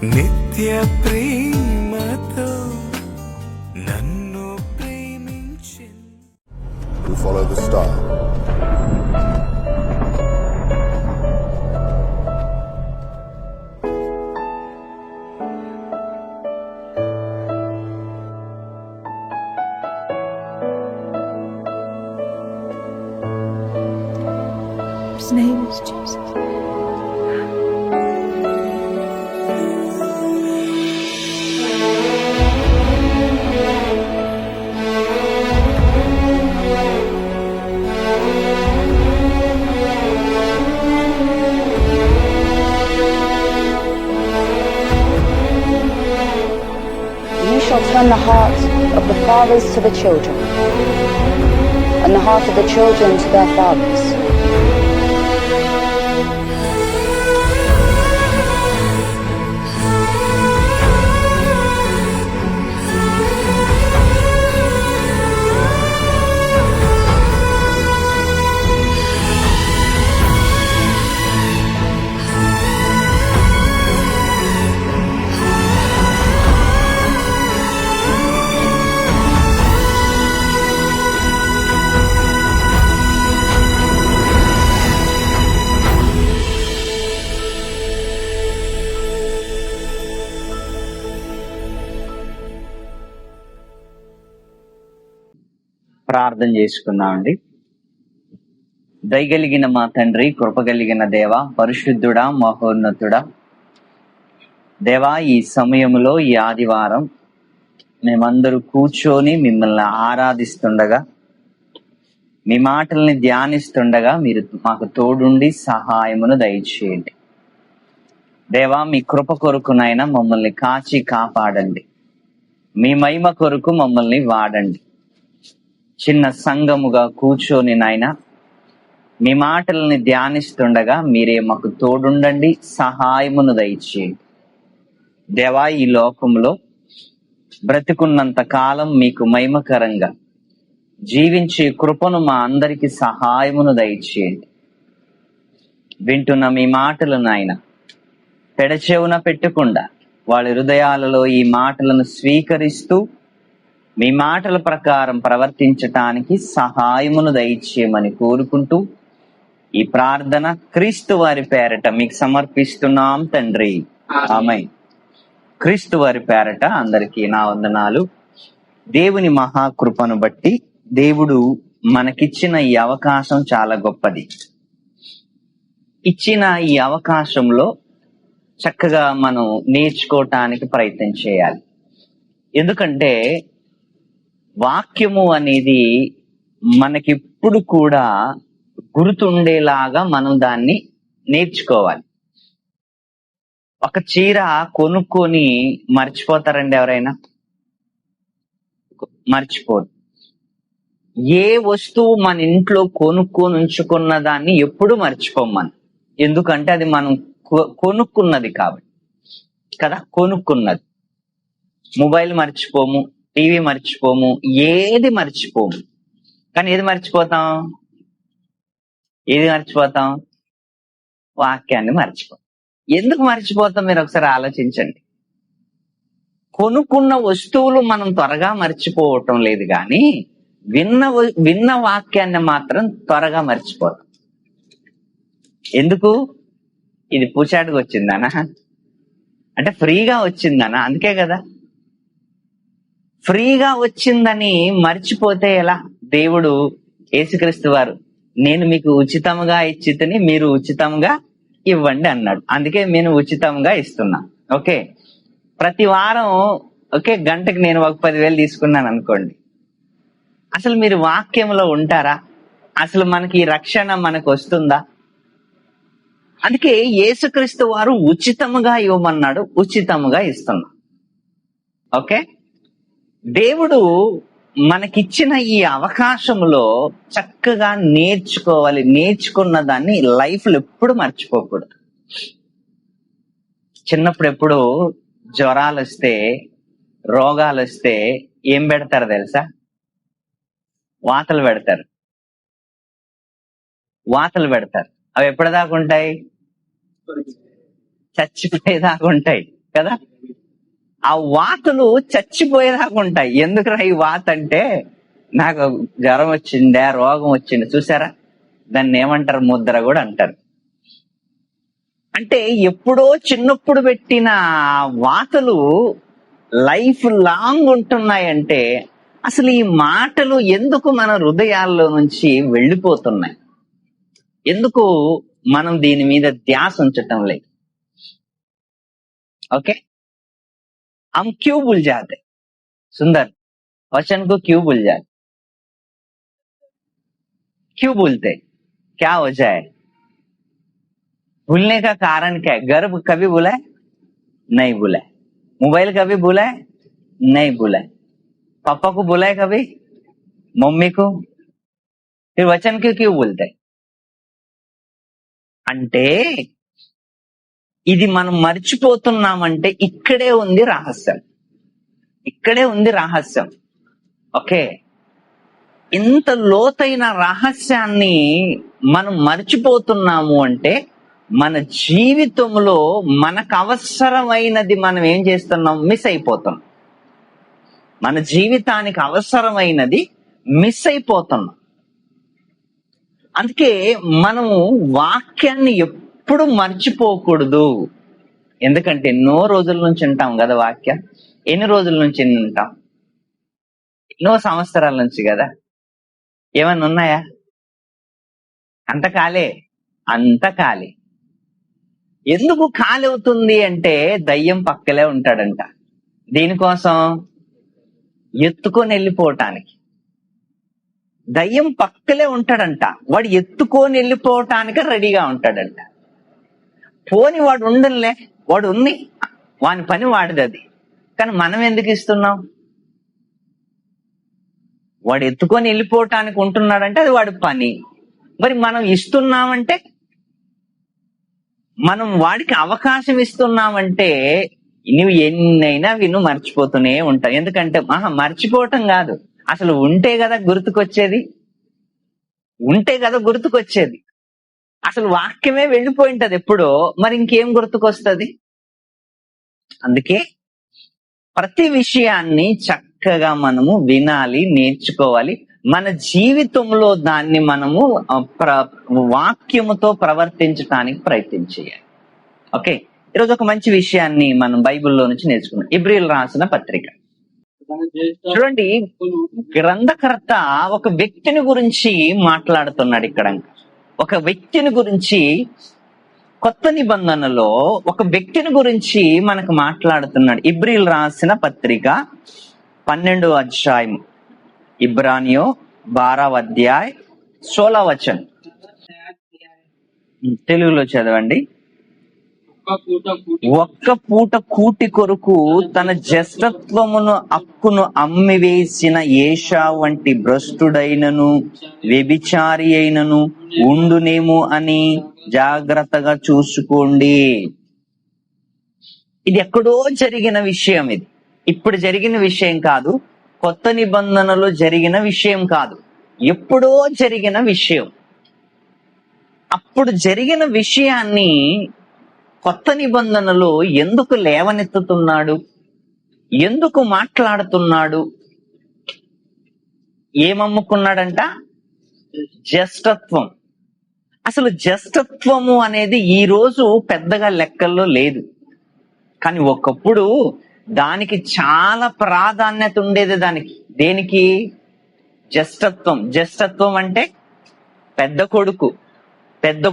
నిత్య ప్రేమతో నన్ను ప్రేమించి. We follow the star. His name is Jesus. You shall turn the hearts of the fathers to the children, and the heart of the children to their fathers. ప్రార్థన చేసుకున్నామండి. దయగలిగిన మా తండ్రి, కృపగలిగిన దేవ, పరిశుద్ధుడా, మహోన్నతుడా, దేవా, ఈ సమయంలో ఈ ఆదివారం మేమందరూ కూర్చొని మిమ్మల్ని ఆరాధిస్తుండగా, మీ మాటల్ని ధ్యానిస్తుండగా మీరు మాకు తోడుండి సహాయమును దయచేయండి. దేవా, మీ కృప కొరకునైనా మమ్మల్ని కాచి కాపాడండి. మీ మహిమ కొరకు మమ్మల్ని వాడండి. చిన్న సంఘముగా కూర్చొని నాయన మీ మాటల్ని ధ్యానిస్తుండగా మీరే మాకు తోడుండండి, సహాయమును దయచేయండి. దేవా, ఈ లోకంలో బ్రతికున్నంత కాలం మీకు మహిమకరంగా జీవించే కృపను మా అందరికి సహాయమును దయచేయండి. వింటున్న మీ మాటలు నాయన పెడచెవున పెట్టకుండా వాళ్ళ హృదయాలలో ఈ మాటలను స్వీకరిస్తూ మీ మాటల ప్రకారం ప్రవర్తించటానికి సహాయమును దయచేయమని కోరుకుంటూ ఈ ప్రార్థన క్రీస్తు వారి పేరట మీకు సమర్పిస్తున్నాం తండ్రి, ఆమేన్. క్రీస్తు వారి పేరట అందరికీ నా వందనాలు. దేవుని మహాకృపను బట్టి దేవుడు మనకిచ్చిన ఈ అవకాశం చాలా గొప్పది. ఇచ్చిన ఈ అవకాశంలో చక్కగా మనం నేర్చుకోవటానికి ప్రయత్నం చేయాలి. ఎందుకంటే వాక్యము అనేది మనకిప్పుడు కూడా గుర్తుండేలాగా మనం దాన్ని నేర్చుకోవాలి. ఒక చీర కొనుక్కొని మర్చిపోతారండి ఎవరైనా? మర్చిపోరు. ఏ వస్తువు మన ఇంట్లో కొనుక్కొని ఉంచుకున్న దాన్ని ఎప్పుడు మర్చిపోం మనం. ఎందుకంటే అది మనం కొనుక్కున్నది కాబట్టి కదా. కొనుక్కున్నది. మొబైల్ మర్చిపోము, టీవీ మర్చిపోము, ఏది మర్చిపోము. కానీ ఏది మర్చిపోతాం? వాక్యాన్ని మర్చిపోతాం. ఎందుకు మర్చిపోతాం మీరు ఒకసారి ఆలోచించండి. కొనుక్కున్న వస్తువులు మనం త్వరగా మర్చిపోవటం లేదు, కానీ విన్న వాక్యాన్ని మాత్రం త్వరగా మర్చిపోతాం. ఎందుకు? ఇది పూచాటుకు వచ్చిందనా? అంటే ఫ్రీగా వచ్చిందనా? అందుకే కదా. ఫ్రీగా వచ్చిందని మర్చిపోతే ఎలా? దేవుడు యేసుక్రీస్తు వారు నేను మీకు ఉచితంగా ఇచ్చితిని, మీరు ఉచితంగా ఇవ్వండి అన్నాడు. అందుకే నేను ఉచితంగా ఇస్తున్నా. ఓకే, ప్రతి వారం ఓకే గంటకి నేను ఒక 10,000 తీసుకున్నాను అనుకోండి. అసలు మీరు వాక్యంలో ఉంటారా? అసలు మనకి రక్షణ మనకు వస్తుందా? అందుకే యేసుక్రీస్తు వారు ఉచితముగా ఇవ్వమన్నాడు, ఉచితముగా ఇస్తున్నా. ఓకే, దేవుడు మనకిచ్చిన ఈ అవకాశంలో చక్కగా నేర్చుకోవాలి. నేర్చుకున్న దాన్ని లైఫ్ లో ఎప్పుడు మర్చిపోకూడదు. చిన్నప్పుడు ఎప్పుడు జ్వరాలు వస్తే, రోగాలు వస్తే ఏం పెడతారు తెలుసా? వాతలు పెడతారు. అవి ఎప్పటిదాకా ఉంటాయి? చచ్చిపోయేదాకా ఉంటాయి కదా. ఆ వాతులు చచ్చిపోయేదాకా ఉంటాయి. ఎందుకురా ఈ వాత అంటే, నాకు జ్వరం వచ్చిందా, రోగం వచ్చింది, చూసారా, దాన్ని ఏమంటారు, ముద్ర కూడా అంటారు. అంటే ఎప్పుడో చిన్నప్పుడు పెట్టిన వాతలు లైఫ్ లాంగ్ ఉంటున్నాయంటే అసలు ఈ మాటలు ఎందుకు మన హృదయాల్లో నుంచి వెళ్ళిపోతున్నాయి? ఎందుకు మనం దీని మీద ధ్యాస ఉంచటం లేదు? ओके, हम क्यों भूल जाते? सुंदर, वचन को क्यों भूल जाते? क्यों भूलते? क्या वजह है? भूलने का कारण क्या है? घर कभी भूला है? नहीं भूला है। मोबाइल कभी भूला है? नहीं भूला है। पापा को भूला है कभी? मम्मी को? फिर वचन को क्यों भूलते? అంటే ఇది మనం మర్చిపోతున్నామంటే ఇక్కడే ఉంది రహస్యం. ఇక్కడే ఉంది రహస్యం. ఓకే, ఇంత లోతైన రహస్యాన్ని మనం మర్చిపోతున్నాము అంటే మన జీవితంలో మనకు అవసరమైనది మనం ఏం చేస్తున్నాం? మిస్ అయిపోతున్నాం. మన జీవితానికి అవసరమైనది మిస్ అయిపోతున్నాం. అందుకే మనము వాక్యాన్ని ఎప్పుడు మర్చిపోకూడదు. ఎందుకంటే ఎన్నో రోజుల నుంచి వింటాం కదా వాక్యం. ఎన్ని రోజుల నుంచి వింటాం? ఎన్నో సంవత్సరాల నుంచి కదా. ఏమన్నా ఉన్నాయా? అంత ఖాళీ. ఎందుకు ఖాళీ అవుతుంది అంటే దయ్యం పక్కలే ఉంటాడంట. దీనికోసం ఎత్తుకొని వెళ్ళిపోవటానికి. దయ్యం పక్కలే ఉంటాడంట. వాడు ఎత్తుకొని వెళ్ళిపోవటానికి రెడీగా ఉంటాడంట. పోని వాడు ఉండలే, వాడు ఉంది, వాని పని వాడిది అది. కానీ మనం ఎందుకు ఇస్తున్నాం? వాడు ఎత్తుకొని వెళ్ళిపోవటానికి ఉంటున్నాడంటే అది వాడి పని. మరి మనం ఇస్తున్నామంటే, మనం వాడికి అవకాశం ఇస్తున్నామంటే నువ్వు ఎన్నైనా విను మర్చిపోతూనే ఉంటావు. ఎందుకంటే మర్చిపోవటం కాదు, అసలు ఉంటే కదా గుర్తుకొచ్చేది. అసలు వాక్యమే వెళ్ళిపోయింటది ఎప్పుడో, మరి ఇంకేం గుర్తుకొస్తుంది? అందుకే ప్రతి విషయాన్ని చక్కగా మనము వినాలి, నేర్చుకోవాలి. మన జీవితంలో దాన్ని మనము వాక్యముతో ప్రవర్తించడానికి ప్రయత్నం చేయాలి. ఓకే, ఈరోజు ఒక మంచి విషయాన్ని మనం బైబిల్లో నుంచి నేర్చుకున్నాం. ఇబ్రీయులు రాసిన పత్రిక చూడండి. గ్రంథకర్త ఒక వ్యక్తిని గురించి మాట్లాడుతున్నాడు ఇక్కడ. ఒక వ్యక్తిని గురించి, కొత్త నిబంధనలో ఒక వ్యక్తిని గురించి మనకు మాట్లాడుతున్నాడు. ఇబ్రీయులు రాసిన పత్రిక 12వ అధ్యాయం, ఇబ్రానియో 12వ అధ్యాయం 16వ వచనం. తెలుగులో చదవండి. ఒక్క పూట కూటి కొరకు తన జ్యేష్ఠత్వమును హక్కును అమ్మివేసిన ఏషావు వంటి భ్రష్టుడైనను వ్యభిచారి అయినను ఉండునేమో అని జాగ్రత్తగా చూసుకోండి. ఇది ఎక్కడో జరిగిన విషయం. ఇది ఇప్పుడు జరిగిన విషయం కాదు, కొత్త నిబంధనలో జరిగిన విషయం కాదు, ఎప్పుడో జరిగిన విషయం. అప్పుడు జరిగిన విషయాన్ని కొత్త నిబంధనలో ఎందుకు లేవనెత్తుతున్నాడు? ఎందుకు మాట్లాడుతున్నాడు? ఏమమ్ముకున్నాడంట? జ్యేష్ఠత్వం. అసలు జ్యేష్ఠత్వము అనేది ఈ రోజు పెద్దగా లెక్కల్లో లేదు, కానీ ఒకప్పుడు దానికి చాలా ప్రాధాన్యత ఉండేది. దేనికి? జ్యేష్ఠత్వం అంటే పెద్ద కొడుకు, పెద్ద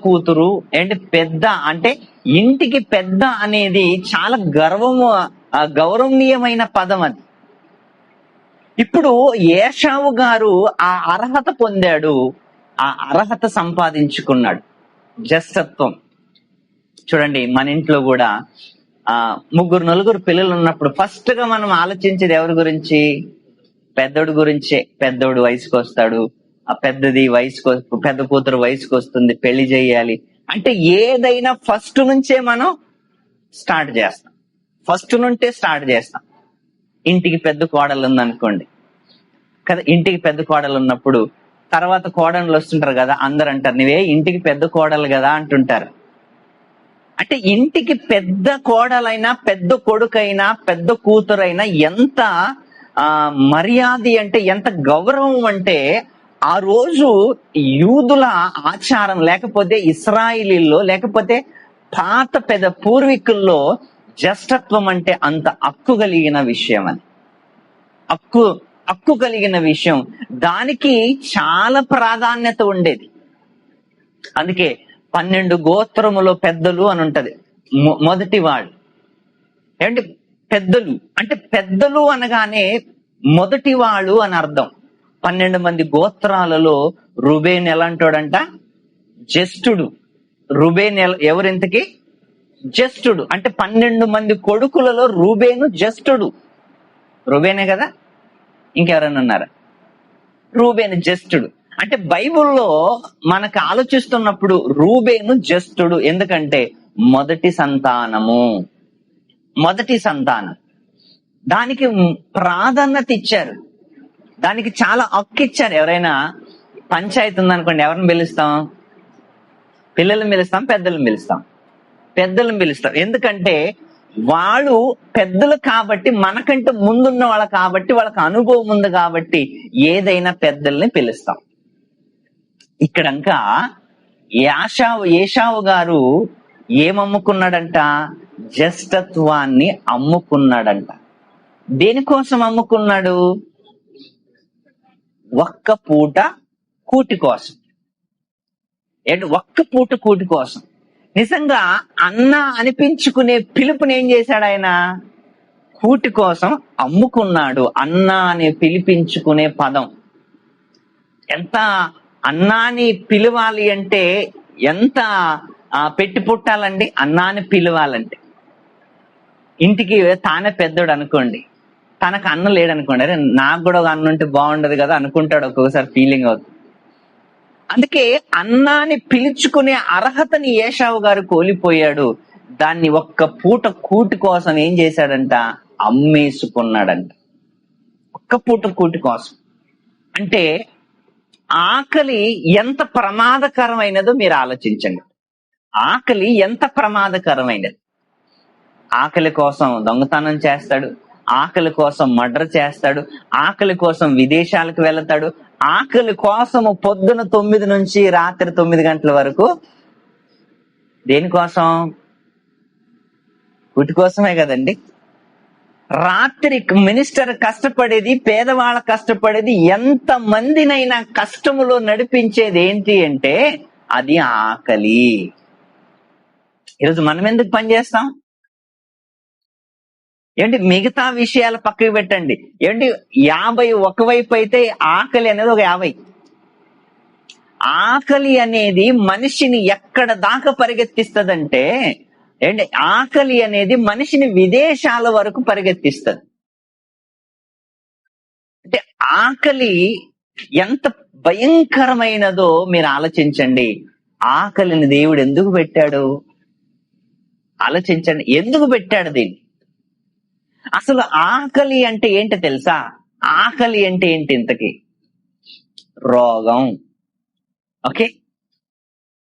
కూతురు. ఏంటి పెద్ద అంటే? ఇంటికి పెద్ద అనేది చాలా గౌరవనీయమైన పదం అది. ఇప్పుడు ఏషావు గారు ఆ అర్హత పొందాడు, ఆ అర్హత సంపాదించుకున్నాడు, జ్యేష్ఠత్వం. చూడండి, మన ఇంట్లో కూడా 3-4 పిల్లలు ఉన్నప్పుడు ఫస్ట్ గా మనం ఆలోచించేది ఎవరి గురించి? పెద్దోడు గురించే. పెద్దోడు వయసుకు వస్తాడు, ఆ పెద్ద కూతురు వయసుకు వస్తుంది, పెళ్లి చేయాలి అంటే ఏదైనా ఫస్ట్ నుంచే మనం స్టార్ట్ చేస్తాం. ఇంటికి పెద్ద కోడలు ఉందనుకోండి కదా, ఇంటికి పెద్ద కోడలు ఉన్నప్పుడు తర్వాత కోడళ్ళు వస్తుంటారు కదా, అందరు అంటారు నువ్వే ఇంటికి పెద్ద కోడలు కదా అంటుంటారు. అంటే ఇంటికి పెద్ద కోడలైనా, పెద్ద కొడుకైనా, పెద్ద కూతురైనా ఎంత మర్యాద అంటే, ఎంత గౌరవం అంటే, ఆ రోజు యూదుల ఆచారం, లేకపోతే ఇస్రాయిలీల్లో, లేకపోతే పాత పెద్ద పూర్వీకుల్లో జ్యేష్ఠత్వం అంటే అంత హక్కు కలిగిన విషయం. అని హక్కు కలిగిన విషయం. దానికి చాలా ప్రాధాన్యత ఉండేది. అందుకే 12 గోత్రములో పెద్దలు అని ఉంటది. మొదటి వాడు ఏంటి? పెద్దలు. అంటే పెద్దలు అనగానే మొదటి వాడు అని అర్థం. 12 మంది గోత్రాలలో రూబేన్ ఎలాంటోడంట? జ్యేష్ఠుడు. రూబేన్ ఎవరింతకి? జ్యేష్ఠుడు. అంటే 12 మంది కొడుకులలో రూబేను జ్యేష్ఠుడు. రూబేనే కదా, ఇంకెవరైనా ఉన్నారా? రూబేను జ్యేష్ఠుడు. అంటే బైబిల్లో మనకు ఆలోచిస్తున్నప్పుడు రూబేను జ్యేష్ఠుడు. ఎందుకంటే మొదటి సంతానము. దానికి ప్రాధాన్యత ఇచ్చారు, దానికి చాలా హక్కు ఇచ్చారు. ఎవరైనా పంచాయతీ ఉందనుకోండి, ఎవరిని పిలుస్తాం? పిల్లల్ని పిలుస్తాం, పెద్దలను పిలుస్తాం. ఎందుకంటే వాళ్ళు పెద్దలు కాబట్టి, మనకంటే ముందున్న వాళ్ళు కాబట్టి, వాళ్ళకి అనుభవం ఉంది కాబట్టి ఏదైనా పెద్దల్ని పిలుస్తాం. ఇక్కడంకా ఏశావు గారు ఏమమ్ముకున్నాడంట? జ్యేష్ఠత్వాన్ని అమ్ముకున్నాడంట. దేనికోసం అమ్ముకున్నాడు? ఒక్క పూట కూటి కోసం. ఒక్క పూట కూటి కోసం. నిజంగా అన్న అనిపించుకునే పిలుపుని ఏం చేశాడు ఆయన? కూటి కోసం అమ్ముకున్నాడు. అన్న అని పిలిపించుకునే పదం ఎంత అన్నాని పిలవాలి అంటే ఎంత పెట్టి పుట్టాలండి? అన్నాని పిలవాలంటే ఇంటికి తానే పెద్దోడు అనుకోండి, తనకు అన్న లేడనుకోండి, అరే నాకు కూడా ఒక అన్న ఉంటే బాగుండదు కదా అనుకుంటాడు. ఒక్కొక్కసారి ఫీలింగ్ అవుతుంది. అందుకే అన్నాని పిలుచుకునే అర్హతని ఏశావు గారు కోల్పోయాడు. దాన్ని ఒక్క పూట కూటి కోసం ఏం చేశాడంట? అమ్మేసుకున్నాడంట. ఒక్క పూట కూటి కోసం. అంటే ఆకలి ఎంత ప్రమాదకరమైనదో మీరు ఆలోచించండి. ఆకలి ఎంత ప్రమాదకరమైనది. ఆకలి కోసం దొంగతనం చేస్తాడు, ఆకలి కోసం మర్డర్ చేస్తాడు, ఆకలి కోసం విదేశాలకు వెళతాడు, ఆకలి కోసము పొద్దున 9 నుంచి రాత్రి 9 గంటల వరకు. దేనికోసం? కూటి కోసమే కదండి. రాత్రి మినిస్టర్ కష్టపడేది, పేదవాళ్ళ కష్టపడేది, ఎంత మందినైనా కష్టములో నడిపించేది ఏంటి అంటే అది ఆకలి. ఈరోజు మనం ఎందుకు పనిచేస్తాం? మిగతా విషయాలు పక్కకి పెట్టండి. 50 ఒకవైపు అయితే ఆకలి అనేది ఒక 50. ఆకలి అనేది మనిషిని ఎక్కడ దాకా పరిగెత్తిస్తుందంటే ఆకలి అనేది మనిషిని విదేశాల వరకు పరిగెత్తిస్తుంది. అంటే ఆకలి ఎంత భయంకరమైనదో మీరు ఆలోచించండి. ఆకలిని దేవుడు ఎందుకు పెట్టాడు? ఆలోచించండి, ఎందుకు పెట్టాడు దీన్ని? అసలు ఆకలి అంటే ఏంటో తెలుసా? ఆకలి అంటే ఏంటి? ఇంతకి రోగం. ఓకే,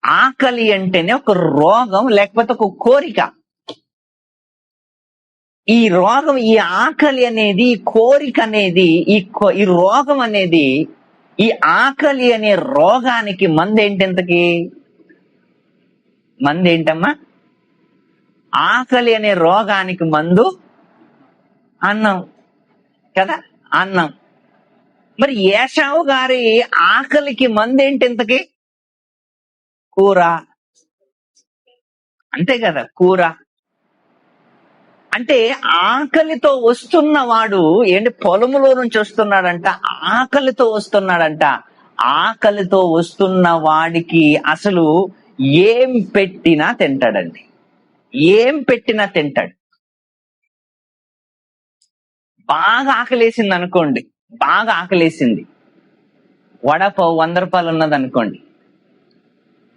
ఆకలి అంటేనే ఒక రోగం, లేకపోతే ఒక కోరిక. ఈ రోగం, ఈ ఆకలి అనేది, ఈ కోరిక అనేది, ఈ రోగం అనేది, ఈ ఆకలి అనే రోగానికి మందేంటి? ఇంతకి మందేంటమ్మా? ఆకలి అనే రోగానికి మందు అన్నం కదా, అన్నం. మరి ఏశావు గారి ఆకలికి మందేంటి? ఇంతకి కూర. అంతే కదా, కూర. అంటే ఆకలితో వస్తున్నవాడు పొలములో నుంచి వస్తున్నాడంట, ఆకలితో వస్తున్నాడంట. ఆకలితో వస్తున్న వాడికి అసలు ఏం పెట్టినా తింటాడండి. ఏం పెట్టినా తింటాడు. బాగా ఆకలేసింది అనుకోండి, బాగా ఆకలేసింది, వడపావు 100 రూపాయలు ఉన్నది అనుకోండి,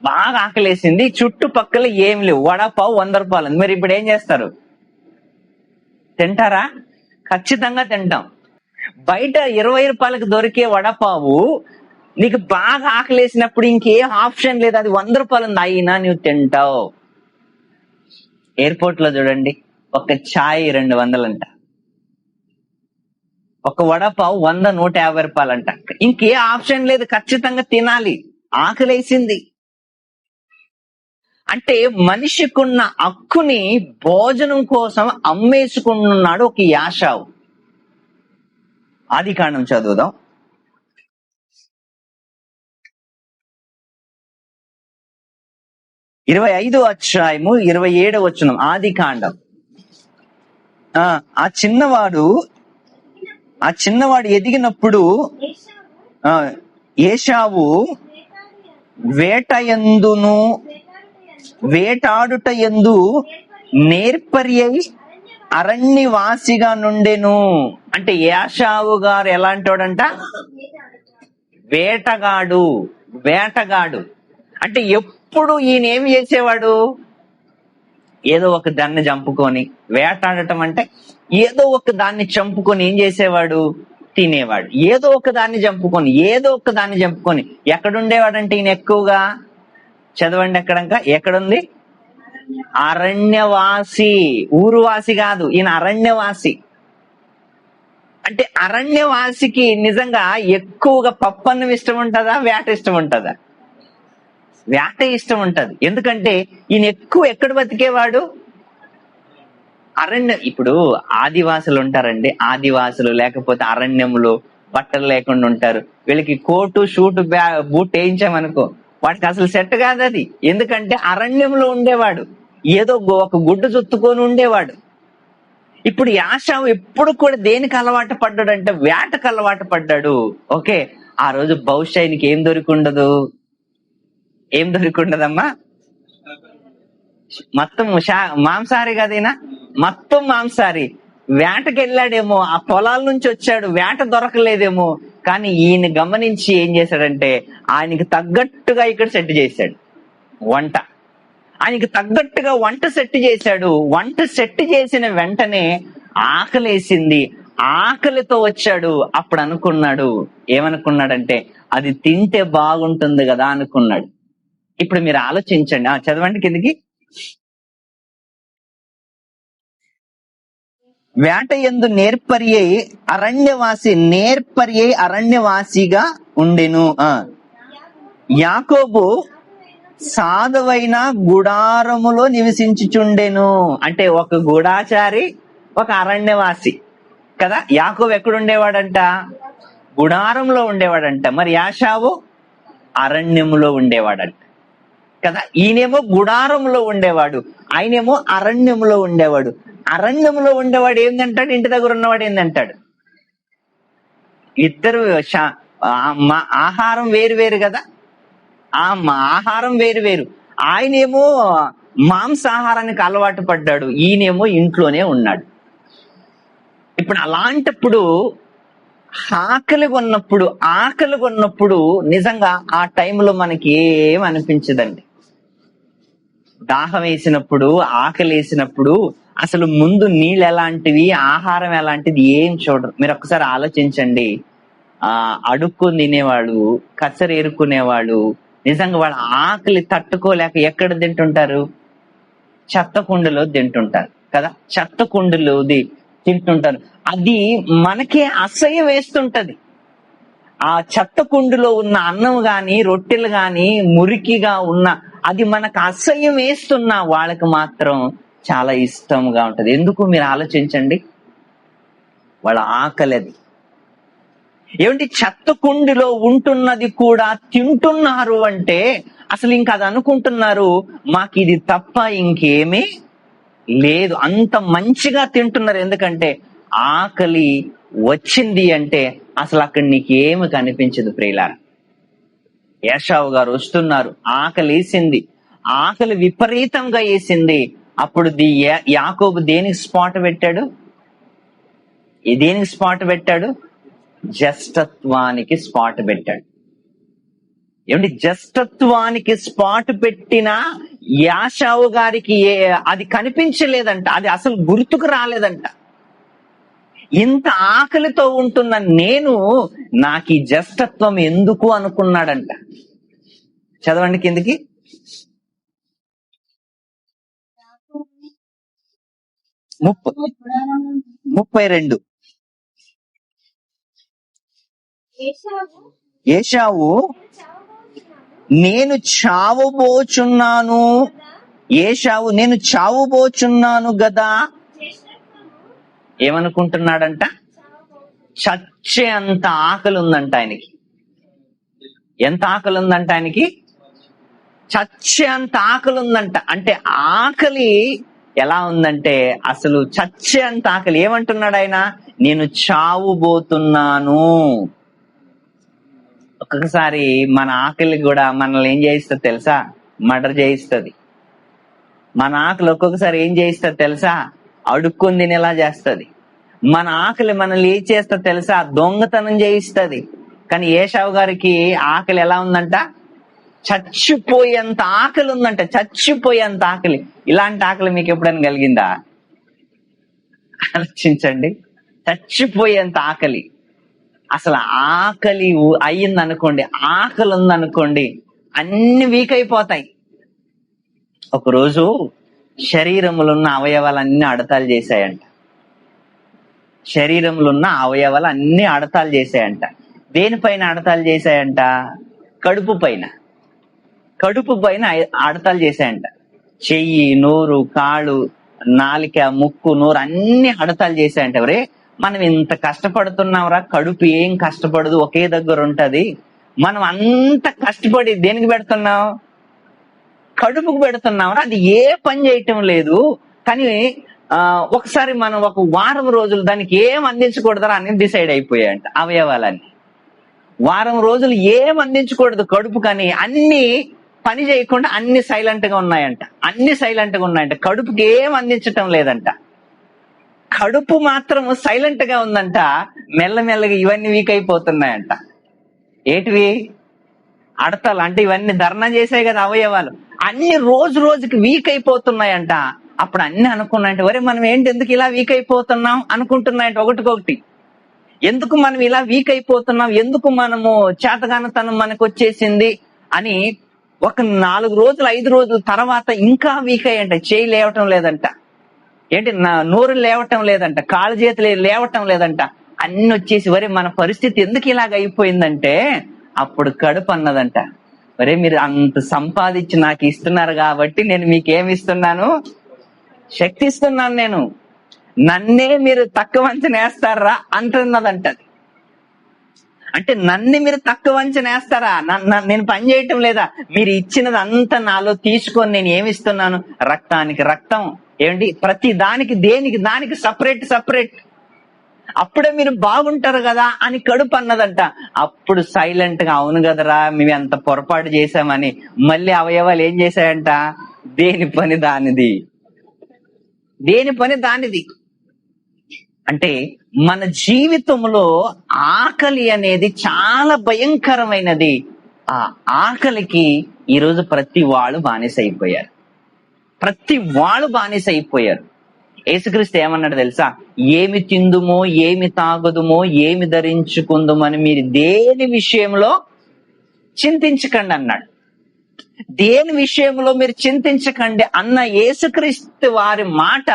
బాగా ఆకలేసింది, చుట్టుపక్కల ఏం లేవు, వడపావు 100 రూపాయలు. మరి ఇప్పుడు ఏం చేస్తారు? తింటారా? ఖచ్చితంగా తింటాం. బయట 20 రూపాయలకు దొరికే వడపావు నీకు బాగా ఆకలేసినప్పుడు ఇంకేం ఆప్షన్ లేదు, అది 100 రూపాయలు ఉంది, అయినా నువ్వు తింటావు. ఎయిర్పోర్ట్ లో చూడండి, ఒక ఛాయ్ 200 అంట, ఒక వడపావు 100-150 రూపాయలంట. ఇంకే ఆప్షన్ లేదు, ఖచ్చితంగా తినాలి, ఆకలేసింది. అంటే మనిషికున్న హక్కుని భోజనం కోసం అమ్మేసుకున్నాడు ఒక యాషావు. ఆదికాండం చదువుదాం. ఇరవై 25వ అధ్యాయము 27వ వచనం. ఆదికాండం. ఆ చిన్నవాడు ఎదిగినప్పుడు ఏశావు వేటాడుట యందు నేర్పర్యై అరణ్యవాసిగా నుండెను. అంటే ఏశావు గారు ఎలాంటోడంట? వేటగాడు. అంటే ఎప్పుడు ఈయన ఏం చేసేవాడు? ఏదో ఒక దాన్ని చంపుకొని, వేటాడటం అంటే ఏదో ఒక దాన్ని చంపుకొని ఏం చేసేవాడు? తినేవాడు. ఏదో ఒక దాన్ని చంపుకొని ఎక్కడుండేవాడంటే ఈయన ఎక్కువగా? చదవండి ఎక్కడుంది? అరణ్యవాసి. ఊరువాసి కాదు, ఈయన అరణ్యవాసి. అంటే అరణ్యవాసికి నిజంగా ఎక్కువగా పప్పన్నం ఇష్టం ఉంటుందా, వేట ఇష్టం ఉంటుందా? వేట ఇష్టం ఉంటది. ఎందుకంటే ఈయన ఎక్కువ ఎక్కడ బతికేవాడు? ఇప్పుడు ఆదివాసులు ఉంటారండి, ఆదివాసులు లేకపోతే అరణ్యములు బట్టలు లేకుండా ఉంటారు. వీళ్ళకి కోటు షూటు బూట్ వేయించామనుకో, వాడికి అసలు సెట్ కాదు అది. ఎందుకంటే అరణ్యంలో ఉండేవాడు, ఏదో ఒక గుడ్డు చుట్టుకొని ఉండేవాడు. ఇప్పుడు యాషావు ఎప్పుడు కూడా దేనికి అలవాటు పడ్డాడు అంటే వేటకు అలవాటు పడ్డాడు. ఓకే, ఆ రోజు బహుశా ఆయనకి ఏం దొరికి ఉండదమ్మా? మొత్తం మాంసాహారి కదైనా, మొత్తం మాంసాహారి. వేటకి వెళ్ళాడేమో, ఆ పొలాల నుంచి వచ్చాడు, వేట దొరకలేదేమో. కానీ ఈయన గమనించి ఏం చేశాడంటే ఆయనకి తగ్గట్టుగా ఇక్కడ సెట్ చేశాడు వంట. ఆయనకి తగ్గట్టుగా వంట సెట్ చేశాడు. వంట సెట్ చేసిన వెంటనే ఆకలేసింది, ఆకలితో వచ్చాడు. అప్పుడు ఏమనుకున్నాడంటే అది తింటే బాగుంటుంది కదా అనుకున్నాడు. ఇప్పుడు మీరు ఆలోచించండి, చదవండి కిందకి. వేట యందు నేర్పర్యై అరణ్యవాసిగా ఉండెను. యాకోబు సాధువైన గుడారములో నివసించుచుండెను. అంటే ఒక గూఢాచారి, ఒక అరణ్యవాసి కదా. యాకోబు ఎక్కడుండేవాడంట? గుడారంలో ఉండేవాడంట. మరి యాషావు అరణ్యములో ఉండేవాడంట కదా. ఈయనేమో గుడారంలో ఉండేవాడు, ఆయనేమో అరణ్యంలో ఉండేవాడు. అరణ్యంలో ఉండేవాడు ఏందంటాడు? ఇంటి దగ్గర ఉన్నవాడు ఏందంటాడు? ఇద్దరు ఆహారం వేరు కదా. ఆహారం వేరు. ఆయనేమో మాంసాహారానికి అలవాటు పడ్డాడు, ఈయనేమో ఇంట్లోనే ఉన్నాడు. ఇప్పుడు అలాంటప్పుడు ఆకలి కొన్నప్పుడు నిజంగా ఆ టైంలో మనకి ఏం అనిపించదండి. దాహం వేసినప్పుడు, ఆకలి వేసినప్పుడు అసలు ముందు నీళ్ళు ఎలాంటివి, ఆహారం ఎలాంటిది ఏం చూడరు. మీరు ఒక్కసారి ఆలోచించండి. అడుక్కొని తినేవాడు, కచ్చర ఏరుకునేవాడు, నిజంగా వాళ్ళ ఆకలి తట్టుకోలేక ఎక్కడ తింటుంటారు? చెత్త కుండలో తింటుంటారు కదా. చెత్త కుండలో తింటుంటారు. అది మనకే అసహ్యం వేస్తుంటది. ఆ చెత్త కుండలో ఉన్న అన్నం గాని, రొట్టెలు గాని మురికిగా ఉన్న అది మనకు అసహ్యం వేస్తున్నా వాళ్ళకి మాత్రం చాలా ఇష్టంగా ఉంటది. ఎందుకు మీరు ఆలోచించండి, వాళ్ళ ఆకలి అది. ఏమిటి, చెత్త కుండిలో ఉంటున్నది కూడా తింటున్నారు అంటే అసలు ఇంకా అది అనుకుంటున్నారు మాకు ఇది తప్ప ఇంకేమీ లేదు. అంత మంచిగా తింటున్నారు. ఎందుకంటే ఆకలి వచ్చింది అంటే అసలు అక్కడ నీకేమి కనిపించదు ప్రియులారా. ఏశావు గారు వస్తున్నారు, ఆకలి వేసింది, ఆకలి విపరీతంగా వేసింది. అప్పుడు యాకోబు దేనికి స్పాట్ పెట్టాడు? జ్యేష్ఠత్వానికి స్పాట్ పెట్టాడు. ఏమిటి, జ్యేష్ఠత్వానికి స్పాట్ పెట్టిన యాషావు గారికి అది కనిపించలేదంట, అది అసలు గుర్తుకు రాలేదంట. ఇంత ఆకలితో ఉంటున్న నాకు ఈ జ్యేష్ఠత్వం ఎందుకు అనుకున్నాడంట. చదవండి కిందకి. 32. ఏశావు నేను చావబోచున్నాను, ఏశావు నేను చావబోచున్నాను గదా ఏమనుకుంటున్నాడంట? చచ్చే అంత ఆకలి ఉందంట ఆయనకి. ఎంత ఆకలి ఉందంట ఆయనకి? చచ్చే అంత ఆకలి ఉందంట. అంటే ఆకలి ఎలా ఉందంటే అసలు చచ్చే అంత ఆకలి. ఏమంటున్నాడు ఆయన? నేను చావుబోతున్నాను. ఒక్కొక్కసారి మన ఆకలి కూడా మనల్ని ఏం చేయిస్తుంది తెలుసా? మర్డర్ చేయిస్తుంది. మన ఆకలి ఒక్కొక్కసారి ఏం చేయిస్తుంది తెలుసా? అడుక్కొని తినేలా చేస్తుంది. మన ఆకలి మనల్ని ఏం చేస్తుంది తెలుసా? దొంగతనం చేయిస్తుంది. కానీ ఏశావు గారికి ఆకలి ఎలా ఉందంట? చచ్చిపోయేంత ఆకలి ఉందంట. చచ్చిపోయేంత ఆకలి. ఇలాంటి ఆకలి మీకు ఎప్పుడైనా కలిగిందా? ఆలోచించండి. చచ్చిపోయేంత ఆకలి. అసలు ఆకలి అయ్యింది అనుకోండి, ఆకలి ఉందనుకోండి, అన్ని వీక్ అయిపోతాయి. ఒకరోజు శరీరంలో ఉన్న అవయవాలన్నీ అడతాలు చేశాయంట. శరీరంలో ఉన్న అవయవాలు అన్ని అడతాలు చేశాయంట. దేనిపైన అడతాలు చేశాయంట? కడుపు పైన. కడుపు పైన అడతాలు చేశాయంట. చెయ్యి, నోరు, కాళ్ళు, నాలిక, ముక్కు, నోరు అన్ని అడతాలు చేశాయంట. ఎవరే మనం ఇంత కష్టపడుతున్నాంరా, కడుపు ఏం కష్టపడదు, ఒకే దగ్గర ఉంటది. మనం అంత కష్టపడి దేనికి పెడుతున్నాం? కడుపుకు పెడుతున్నాంరా. అది ఏ పని చేయటం లేదు. కానీ ఒకసారి మనం ఒక వారం రోజులు దానికి ఏం అందించకూడదురా అని డిసైడ్ అయిపోయాయంట అవయవాలన్నీ. వారం రోజులు ఏం అందించకూడదు కడుపు, కానీ అన్ని పని చేయకుండా అన్ని సైలెంట్ గా ఉన్నాయంట. అన్ని సైలెంట్ గా ఉన్నాయంట. కడుపుకి ఏం అందించటం లేదంట. కడుపు మాత్రం సైలెంట్ గా ఉందంట. మెల్లమెల్లగా ఇవన్నీ వీక్ అయిపోతున్నాయంట. ఏటివి? అడతలు. అంటే ఇవన్నీ ధర్నా చేసాయి కదా అవయవాలు. అన్ని రోజు రోజుకి వీక్ అయిపోతున్నాయంట. అప్పుడు అన్ని అనుకున్నాయంట, వరే మనం ఏంటి ఎందుకు ఇలా వీక్ అయిపోతున్నాం అనుకుంటున్నాయంట ఒకటికొకటి. ఎందుకు మనం ఇలా వీక్ అయిపోతున్నాం, ఎందుకు మనము చేతగానతనం మనకు వచ్చేసింది అని ఒక 4 రోజులు 5 రోజుల తర్వాత ఇంకా వీక్ అయ్యంట. చేయి లేవటం లేదంట, ఏంటి నోరు లేవటం లేదంట, కాళ్ళు చేతులు లేవటం లేదంట. అన్ని వచ్చేసి వరే మన పరిస్థితి ఎందుకు ఇలాగ అయిపోయిందంటే అప్పుడు కడుపు అన్నదంట, వరే మీరు అంత సంపాదించి నాకు ఇస్తున్నారు కాబట్టి నేను మీకేమి ఇస్తున్నాను? శక్తి ఇస్తున్నాను. నేను నన్నే మీరు తక్కువ అంచనా వేస్తారా అంటున్నదంట. అంటే నన్ను మీరు తక్కువ అంచనా వేస్తారా? నేను పని చేయటం లేదా? మీరు ఇచ్చినది అంతా నాలో తీసుకొని నేను ఏమిస్తున్నాను? రక్తానికి రక్తం, ఏంటి ప్రతి దానికి దేనికి దానికి సపరేట్ సపరేట్. అప్పుడే మీరు బాగుంటారు కదా అని కడుపు అన్నదంట. అప్పుడు సైలెంట్ గా అవును కదరా మేము ఎంత పొరపాటు చేశామని మళ్ళీ అవయవాలు ఏం చేశాయంట? దేని పని దానిది, దేని పని దానిది. అంటే మన జీవితంలో ఆకలి అనేది చాలా భయంకరమైనది. ఆ ఆకలికి ఈరోజు ప్రతి వాళ్ళు బానిస అయిపోయారు. ప్రతి వాళ్ళు బానిస అయిపోయారు. యేసుక్రీస్తు ఏమన్నాడు తెలుసా? ఏమి తిందుమో, ఏమి తాగుదుమో, ఏమి ధరించుకుందుమని మీరు దేని విషయంలో చింతించకండి అన్నాడు. దేని విషయంలో మీరు చింతించకండి అన్న యేసుక్రీస్తు వారి మాట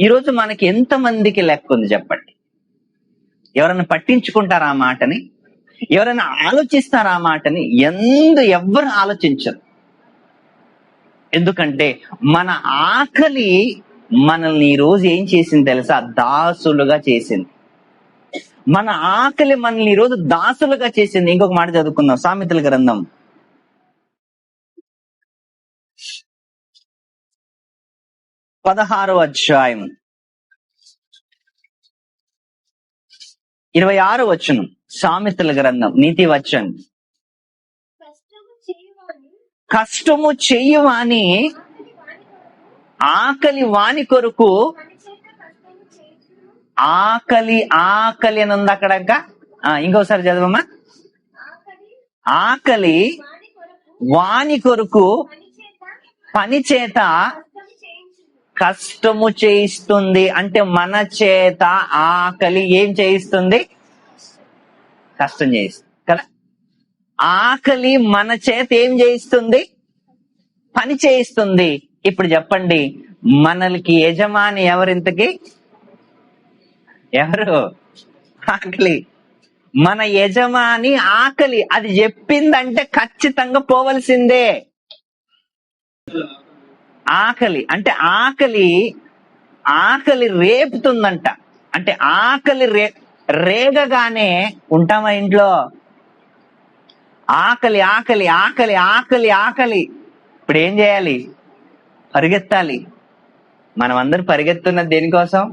ఈరోజు మనకి ఎంతమందికి లెక్క ఉంది చెప్పండి? ఎవరైనా పట్టించుకుంటారా ఆ మాటని? ఎవరైనా ఆలోచిస్తారా ఆ మాటని? ఎవ్వరు ఆలోచించరు. ఎందుకంటే మన ఆకలి మనల్ని ఈ రోజు ఏం చేసింది తెలుసా? దాసులుగా చేసింది. మన ఆకలి మనల్ని ఈ రోజు దాసులుగా చేసింది. ఇంకొక మాట చదువుకుందాం, సామెతల గ్రంథం 16వ అధ్యాయం 26వ వచనం. సామెతల గ్రంథం నీతి వచనం. కష్టము చెయ్యవాని ఆకలి వాని కొరకు, ఆకలి ఆకలి అని ఉంది అక్కడ. ఇంకోసారి చదవమ్మా. ఆకలి వాని కొరకు పని చేత కష్టము చేయిస్తుంది. అంటే మన చేత ఆకలి ఏం చేయిస్తుంది? కష్టం చేయిస్తుంది కదా. ఆకలి మన చేత ఏం చేయిస్తుంది? పని చేయిస్తుంది. ఇప్పుడు చెప్పండి, మనకి యజమాని ఎవరింతకి? ఎవరు? ఆకలి. మన యజమాని ఆకలి. అది చెప్పిందంటే ఖచ్చితంగా పోవలసిందే. ఆకలి అంటే ఆకలి రేపుతుందంట. అంటే ఆకలి రేగగానే ఉంటామా ఇంట్లో? ఆకలి ఆకలి ఆకలి ఆకలి ఆకలి. ఇప్పుడు ఏం చేయాలి? పరిగెత్తాలి. మనం అందరూ పరిగెత్తున్నది దేనికోసం?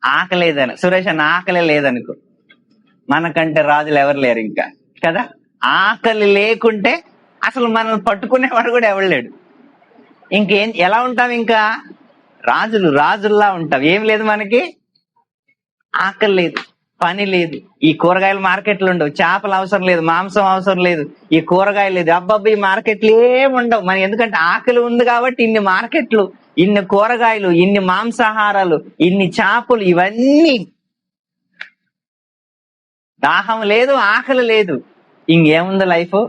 ఆకలి లేదని. సురేష్ అన్న ఆకలి లేదనుకో, మనకంటే రాజులు ఎవరు లేరు ఇంకా కదా. ఆకలి లేకుంటే అసలు మనల్ని పట్టుకునేవాడు కూడా ఎవరు లేడు. ఇంకేం ఎలా ఉంటాం? ఇంకా రాజుల్లా ఉంటాం. ఏం లేదు మనకి, ఆకలి లేదు, పని లేదు. ఈ కూరగాయల మార్కెట్లు ఉండవు, చేపలు అవసరం లేదు, మాంసం అవసరం లేదు, ఈ కూరగాయలు లేదు, అబ్బాబ్బా ఈ మార్కెట్లు ఏమి ఉండవు మన. ఎందుకంటే ఆకలి ఉంది కాబట్టి ఇన్ని మార్కెట్లు, ఇన్ని కూరగాయలు, ఇన్ని మాంసాహారాలు, ఇన్ని చేపలు, ఇవన్నీ. దాహం లేదు, ఆకలి లేదు, ఇంకేముంది లైఫ్?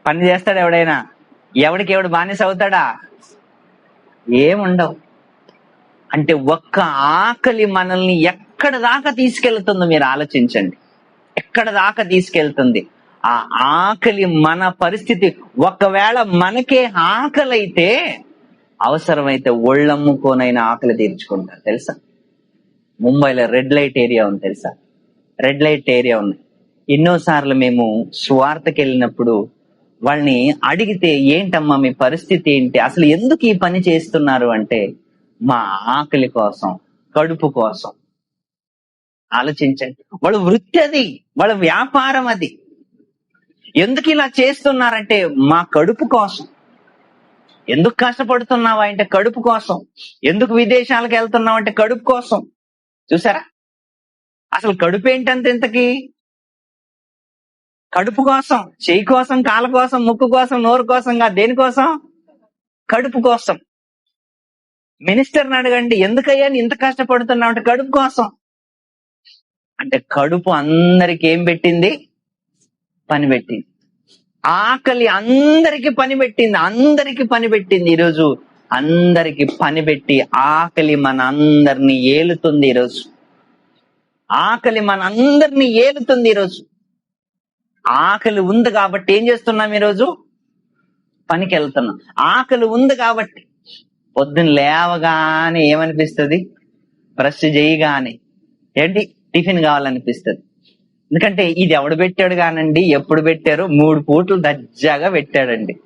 పని చేస్తాడు ఎవడైనా? ఎవడు బానిస అవుతాడా? ఏముండవు. అంటే ఒక్క ఆకలి మనల్ని ఎక్కడ దాకా తీసుకెళ్తుందో మీరు ఆలోచించండి. ఎక్కడ దాకా తీసుకెళ్తుంది ఆ ఆకలి? మన పరిస్థితి ఒకవేళ మనకే ఆకలి అయితే అవసరమైతే ఒళ్ళమ్ముకోనైనా ఆకలి తీర్చుకుంటారు తెలుసా. ముంబైలో రెడ్ లైట్ ఏరియా ఉంది తెలుసా. రెడ్ లైట్ ఏరియా ఉంది. ఎన్నోసార్లు మేము స్వార్థకి వెళ్ళినప్పుడు వాళ్ళని అడిగితే, ఏంటమ్మా మీ పరిస్థితి ఏంటి, అసలు ఎందుకు ఈ పని చేస్తున్నారు అంటే, మా ఆకలి కోసం, కడుపు కోసం. ఆలోచించండి. వాళ్ళ వృత్తి అది, వాళ్ళ వ్యాపారం అది. ఎందుకు ఇలా చేస్తున్నారంటే మా కడుపు కోసం. ఎందుకు కష్టపడుతున్నావా అంటే కడుపు కోసం. ఎందుకు విదేశాలకు వెళ్తున్నావు అంటే కడుపు కోసం. చూసారా? అసలు కడుపు ఏంటంత ఇంతకి? కడుపు కోసం, చెయ్యి కోసం, కాళ్ళ కోసం, ముక్కు కోసం, నోరు కోసం కాదు. దేనికోసం? కడుపు కోసం. మినిస్టర్ని అడగండి, ఎందుకయ్యా ఇంత కష్టపడుతున్నావు అంటే కడుపు కోసం. అంటే కడుపు అందరికి ఏం పెట్టింది? పని పెట్టింది. ఆకలి అందరికి పని పెట్టింది, అందరికి పని పెట్టింది. ఈరోజు అందరికి పని పెట్టి ఆకలి మన అందరినీ ఏలుతుంది. ఈరోజు ఆకలి మన అందరినీ ఏలుతుంది. ఈరోజు ఆకలి ఉంది కాబట్టి ఏం చేస్తున్నాం? ఈరోజు పనికి వెళ్తున్నాం. ఆకలి ఉంది కాబట్టి పొద్దున్న లేవగానే ఏమనిపిస్తుంది? బ్రష్ చేయగానే ఏంటి టిఫిన్ కావాలనిపిస్తుంది. ఎందుకంటే ఇది ఎవడు పెట్టాడు కానండి, ఎప్పుడు పెట్టారో 3 పూటలు దర్జాగా పెట్టాడండి.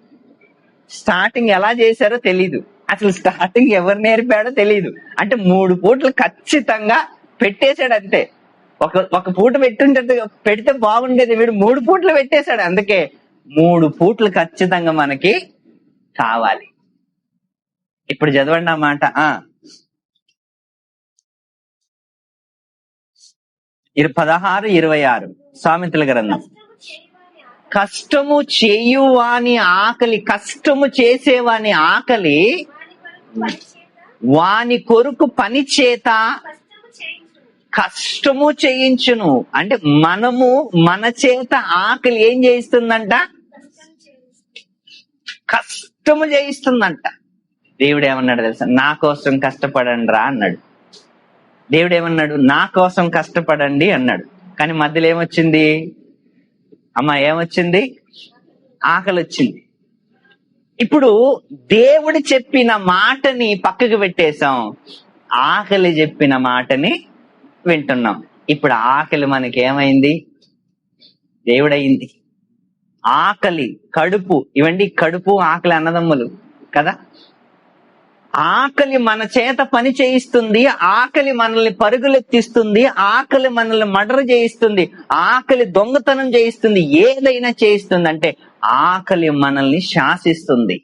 స్టార్టింగ్ ఎలా చేశారో తెలీదు, అసలు స్టార్టింగ్ ఎవరు నేర్పాడో తెలీదు. అంటే 3 పూటలు ఖచ్చితంగా పెట్టేశాడు అంతే. ఒక పూట పెడితే బాగుండేది, వీడు 3 పూటలు పెట్టేశాడు. అందుకే 3 పూటలు ఖచ్చితంగా మనకి కావాలి. ఇప్పుడు చదవండి ఆ మాట. 16:26 సామెతల గ్రంథం. కష్టము చేయువాని ఆకలి, కష్టము చేసేవాని ఆకలి వాని కొరకు పని చేత కష్టము చేయించును. అంటే మనము మన చేత ఆకలి ఏం చేయిస్తుందంట? కష్టము చేయిస్తుందంట. దేవుడు ఏమన్నాడు తెలుసా? నా కోసం కష్టపడండి రా అన్నాడు. దేవుడు ఏమన్నాడు? నా కోసం కష్టపడండి అన్నాడు. కానీ మధ్యలో ఏమొచ్చింది అమ్మా? ఏమొచ్చింది? ఆకలి వచ్చింది. ఇప్పుడు దేవుడు చెప్పిన మాటని పక్కకు పెట్టేశాం, ఆకలి చెప్పిన మాటని వింటున్నాం. ఇప్పుడు ఆకలి మనకి ఏమైంది? దేవుడయింది. ఆకలి, కడుపు, ఇవండి కడుపు ఆకలి అన్నదమ్ములు కదా. ఆకలి మన చేత పని చేయిస్తుంది, ఆకలి మనల్ని పరుగులెత్తిస్తుంది, ఆకలి మనల్ని మర్డర్ చేయిస్తుంది, ఆకలి దొంగతనం చేయిస్తుంది, ఏదైనా చేయిస్తుంది. అంటే ఆకలి మనల్ని శాసిస్తుంది.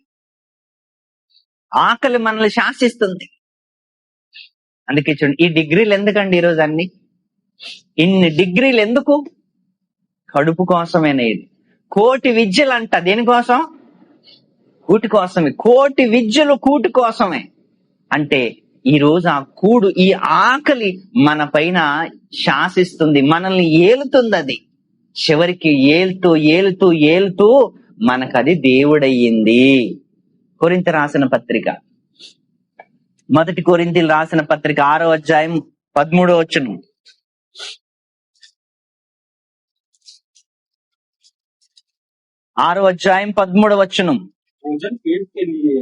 ఆకలి మనల్ని శాసిస్తుంది. అందుకే చూడండి, ఈ డిగ్రీలు ఎందుకండి ఈరోజు? ఇన్ని డిగ్రీలు ఎందుకు? కడుపు కోసమేనేది. 1,000,000 విద్యలు అంట. దేనికోసం? కూటి కోసమే. 1,000,000 విద్యలు కూటి కోసమే. అంటే ఈ రోజు ఆ కూడు, ఈ ఆకలి మన పైన శాసిస్తుంది, మనల్ని ఏలుతుంది. అది చివరికి ఏలుతూ ఏలుతూ ఏలుతూ మనకది దేవుడయ్యింది. కొరింథీ రాసిన పత్రిక, మొదటి కొరింథీలు రాసిన పత్రిక 6వ అధ్యాయం 13వ వచనం. 6వ అధ్యాయం 13వ వచనం. भोजन पेट के लिए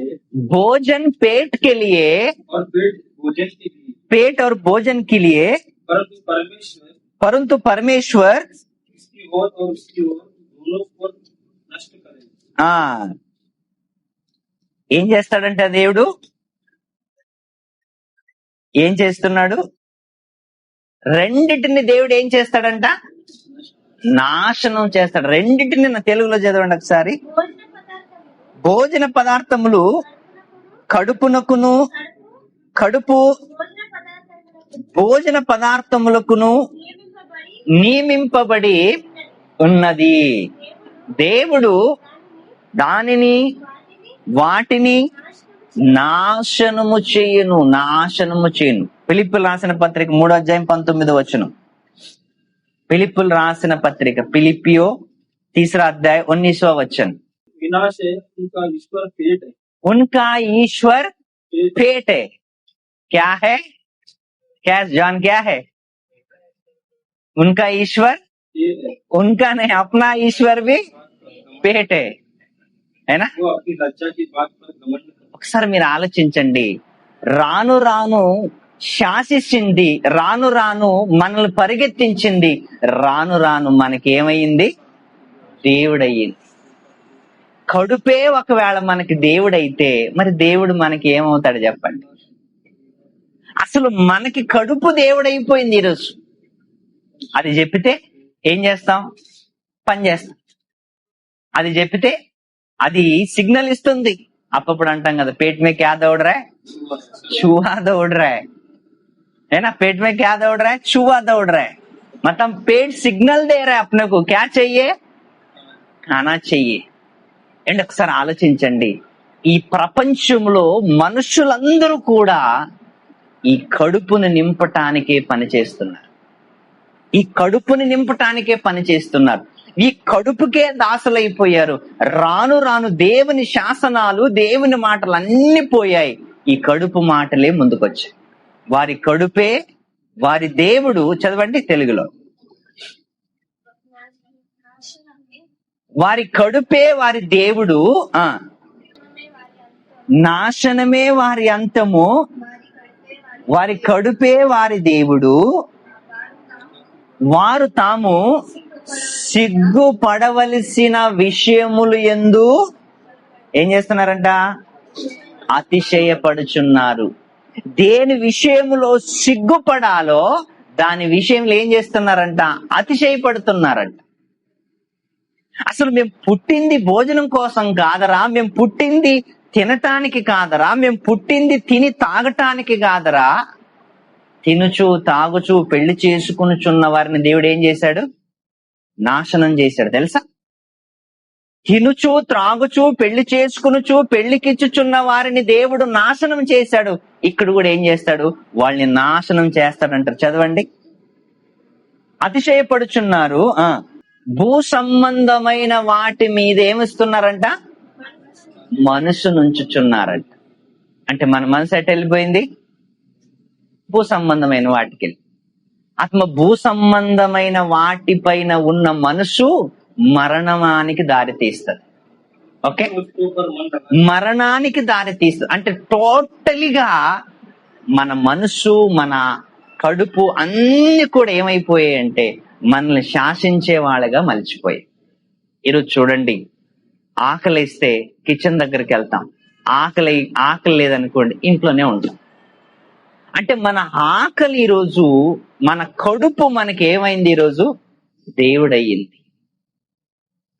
भोजन पेट के लिए और पेट भोजन के लिए, पेट और भोजन के लिए, परंतु परमेश्वर इसकी ओर और उसकी ओर दोनों को नष्ट करेगा. ఆ ఏం చేస్తాడంట దేవుడు? ఏం చేస్తున్నాడు? రెండిటిని దేవుడు ఏం చేస్తాడంట? నాశనం చేస్తాడు. రెండిటిని నా తెలుగులో చదవండి ఒకసారి. భోజన పదార్థములు కడుపునకును, కడుపు భోజన పదార్థములకును నియమింపబడి ఉన్నది. దేవుడు దానిని వాటిని నాశనము చేయును. ఫిలిప్పులు రాసిన పత్రిక 3వ అధ్యాయం 19వ వచనం. ఫిలిప్పులు రాసిన పత్రిక, ఫిలిప్పియో 3रा अध्याय 19वां वचन. विनाश है उनका ईश्वर पेट है. उनका ईश्वर पेट है. क्या है? क्या जान क्या है? उनका ईश्वर पेट है. उनका नहीं, अपना ईश्वर भी पेट है ना? वो अपनी लज्जा की बात पर घमंड करते. ఒకసారి మీరు ఆలోచించండి. రాను రాను శాసించింది, రాను రాను మనల్ని పరిగెత్తించింది, రాను రాను మనకేమైంది? దేవుడయ్యింది. కడుపే ఒకవేళ మనకి దేవుడైతే మరి దేవుడు మనకి ఏమవుతాడు చెప్పండి? అసలు మనకి కడుపు దేవుడైపోయింది ఈరోజు. అది చెప్పితే ఏం చేస్తాం? పని చేస్తాం. అది చెప్పితే అది సిగ్నల్ ఇస్తుంది. అప్పుడు అంటాం కదా, पेट में क्या दौड़ रहा है? चूहा दौड़ रहा है ना? पेट में क्या दौड़ रहा है? चूहा दौड़ रहा है. मतलब पेट सिग्नल दे रहा है अपने को, क्या चाहिए? खाना चाहिए. అండ్ ఒకసారి ఆలోచించండి, ఈ ప్రపంచంలో మనుషులందరూ కూడా ఈ కడుపును నింపటానికే పనిచేస్తున్నారు. ఈ కడుపుని నింపటానికే పనిచేస్తున్నారు. ఈ కడుపుకే దాసులైపోయారు. రాను రాను దేవుని శాసనాలు, దేవుని మాటలు అన్ని పోయాయి. ఈ కడుపు మాటలే ముందుకొచ్చాయి. వారి కడుపే వారి దేవుడు. చదవండి తెలుగులో. వారి కడుపే వారి దేవుడు, నాశనమే వారి అంతము, వారి కడుపే వారి దేవుడు, వారు తాము సిగ్గుపడవలసిన విషయములు యందు ఏం చేస్తున్నారంట? అతిశయపడుచున్నారు. దేని విషయములో సిగ్గుపడాలో దాని విషయంలో ఏం చేస్తున్నారంట? అతిశయపడుతున్నారంట. అసలు మేము పుట్టింది భోజనం కోసం కాదరా, మేము పుట్టింది తినటానికి కాదరా, మేము పుట్టింది తిని తాగటానికి కాదరా. తినుచు తాగుచు పెళ్లి చేసుకునిచున్న వారిని దేవుడు ఏం చేశాడు? నాశనం చేశాడు. తెలుసా? తినుచు త్రాగుచు పెళ్లి చేసుకునుచు పెళ్లికిచ్చుచున్న వారిని దేవుడు నాశనం చేశాడు. ఇక్కడ కూడా ఏం చేస్తాడు? వాళ్ళని నాశనం చేస్తాడంటారు. చదవండి. అతిశయపడుచున్నారు. భూ సంబంధమైన వాటి మీద ఏమిస్తున్నారంట? మనసు నుంచుచున్నారంట. అంటే మన మనసు ఎటు వెళ్ళిపోయింది? భూ సంబంధమైన వాటికి. ఆత్మ భూ సంబంధమైన వాటిపైన ఉన్న మనసు మరణానికి దారి తీస్తుంది. ఓకే, మరణానికి దారి తీస్తుంది. అంటే టోటలీగా మన మనసు, మన కడుపు అన్ని కూడా ఏమైపోయాయి అంటే మనల్ని శాసించే వాళ్ళగా మలిచిపోయాయి. ఈరోజు చూడండి, ఆకలిస్తే కిచెన్ దగ్గరికి వెళ్తాం. ఆకలి లేదనుకోండి, ఇంట్లోనే ఉంటాం. అంటే మన ఆకలి ఈరోజు, మన కడుపు మనకి ఏమైంది? ఈరోజు దేవుడు అయ్యింది.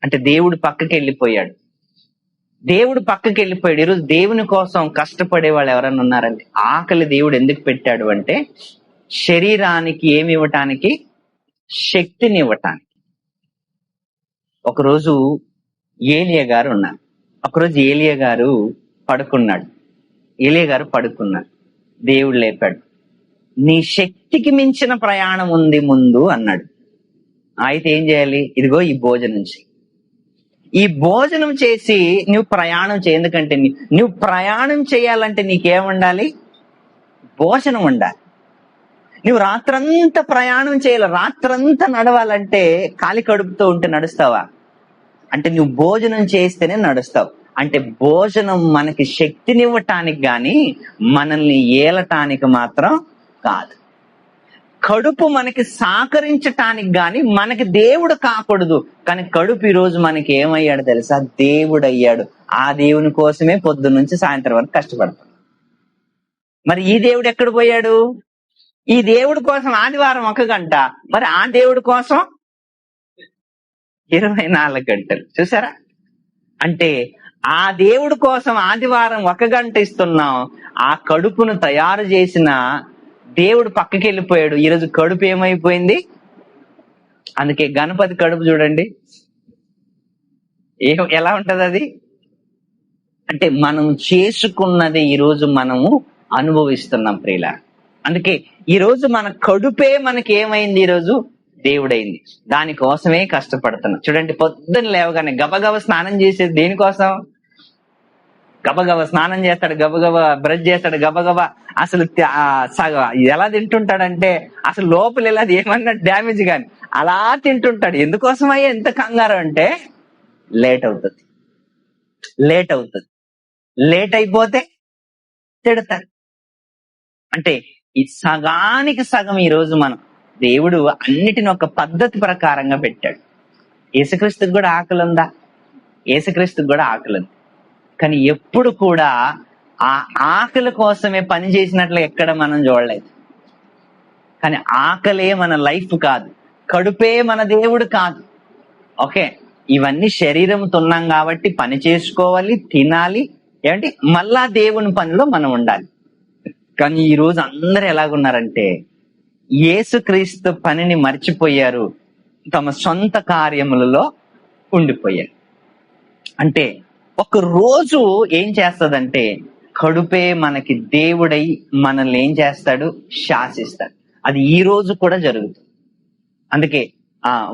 అంటే దేవుడు పక్కకి వెళ్ళిపోయాడు. ఈరోజు దేవుని కోసం కష్టపడే వాళ్ళు ఎవరైనా ఉన్నారంటే, ఆకలి దేవుడు ఎందుకు పెట్టాడు అంటే శరీరానికి ఏమి ఇవ్వటానికి? శక్తిని ఇవ్వటానికి. ఒకరోజు ఏలియా గారు ఉన్నారు. ఒకరోజు ఏలియా గారు పడుకున్నాడు. దేవుడు లేపాడు. నీ శక్తికి మించిన ప్రయాణం ఉంది ముందు అన్నాడు. అయితే ఏం చేయాలి? ఇదిగో ఈ భోజనం చెయ్యి. ఈ భోజనం చేసి నువ్వు ప్రయాణం చేయ, ఎందుకంటే నువ్వు ప్రయాణం చేయాలంటే నీకేం ఉండాలి? భోజనం ఉండాలి. నువ్వు రాత్రంతా ప్రయాణం చేయాలి, రాత్రంతా నడవాలంటే ఖాళీ కడుపుతో ఉంటే నడుస్తావా? అంటే నువ్వు భోజనం చేస్తేనే నడుస్తావు. అంటే భోజనం మనకి శక్తినివ్వటానికి గాని మనల్ని ఏలటానికి మాత్రం కాదు. కడుపు మనకి సహకరించటానికి గాని మనకి దేవుడు కాకూడదు. కానీ కడుపు ఈ రోజు మనకి ఏమయ్యాడు తెలుసా? దేవుడు అయ్యాడు. ఆ దేవుని కోసమే పొద్దున్న నుంచి సాయంత్రం వరకు కష్టపడతాం. మరి ఈ దేవుడు ఎక్కడ పోయాడు? ఈ దేవుడి కోసం ఆదివారం 1 గంట, మరి ఆ దేవుడి కోసం 24 గంటలు. చూసారా? అంటే ఆ దేవుడి కోసం ఆదివారం 1 గంట ఇస్తున్నాం, ఆ కడుపును తయారు చేసిన దేవుడు పక్కకి వెళ్ళిపోయాడు. ఈరోజు కడుపు ఏమైపోయింది? అందుకే గణపతి కడుపు చూడండి ఎలా ఉంటది అది. అంటే మనం చేసుకున్నది ఈరోజు మనము అనుభవిస్తున్నాం ప్రియుల. అందుకే ఈరోజు మన కడుపే మనకి ఏమైంది? ఈరోజు దేవుడైంది. దానికోసమే కష్టపడుతున్నాం. చూడండి, పొద్దున్న లేవగానే గబగబ స్నానం చేసేది దేనికోసం? గబగబ స్నానం చేస్తాడు, గబగబ బ్రష్ చేస్తాడు, గబగబ అసలు ఎలా తింటుంటాడంటే అసలు లోపల ఎలా ఏమన్నా డ్యామేజ్ కానీ అలా తింటుంటాడు. ఎందుకోసం అయ్యా ఎంత కంగారు అంటే లేట్ అవుతుంది. లేట్ అయిపోతే తిడతారు. అంటే ఈ సగానికి సగం ఈరోజు మనం దేవుడు అన్నిటిని ఒక పద్ధతి ప్రకారంగా పెట్టాడు. యేసుక్రీస్తుకు కూడా ఆకలి ఉందా? యేసుక్రీస్తుకు కూడా ఆకలి ఉంది. కానీ ఎప్పుడు కూడా ఆ ఆకలి కోసమే పని చేసినట్లు ఎక్కడ మనం చూడలేదు. కానీ ఆకలే మన లైఫ్ కాదు, కడుపే మన దేవుడు కాదు. ఓకే, ఇవన్నీ శరీరంతో ఉన్నాం కాబట్టి పని చేసుకోవాలి, తినాలి, ఏమంటే మళ్ళా దేవుని పనిలో మనం ఉండాలి. కానీ ఈ రోజు అందరూ ఎలాగున్నారంటే యేసుక్రీస్తు పనిని మర్చిపోయారు, తమ సొంత కార్యములలో ఉండిపోయారు. అంటే ఒక రోజు ఏం చేస్తదంటే కడుపే మనకి దేవుడై మనల్ని ఏం చేస్తాడు? శాసిస్తాడు. అది ఈ రోజు కూడా జరుగుతుంది. అందుకే